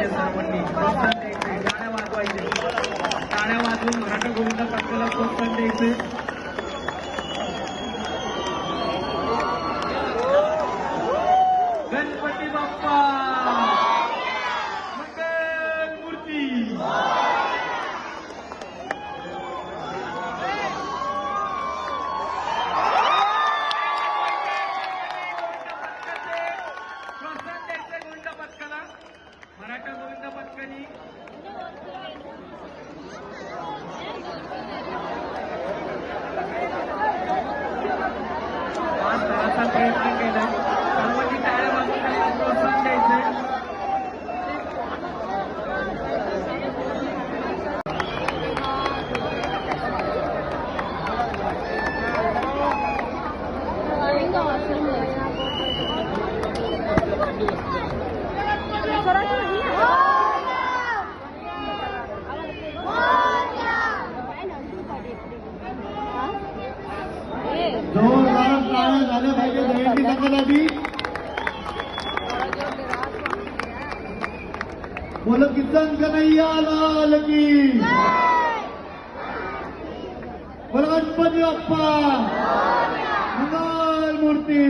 पाहिजे सर्वांनी, प्रोत्साहन द्यायचे, टाळ्या वाजवायचे, टाळ्या वाजवून मराठा गोविंद पथकाला प्रोत्साहन द्यायचे. गणपती बाप्पा मंगल मूर्ती. प्रोत्साहन द्यायचं गोविंद पथकाला, मराठा गोविंद पथकानी आज करायचा प्रयत्न केला. सर्वांनी टाळ्या वाजवून त्यांना प्रोत्साहन द्यायचं. जोरदार टाळ्या झाल्या पाहिजे जयंती संघासाठी. बोल किसन कन्हैया लाल की, बोल गणपती बाप्पा मंगल मूर्ती.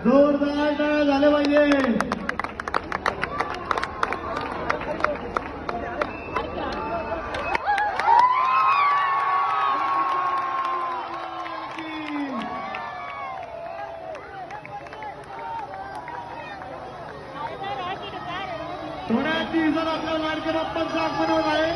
जोरदार टाळ्या झाल्या पाहिजे. थोड्याच दिवसात आपल्या लाडक्या बाप्पांचं आगमन होत आहे.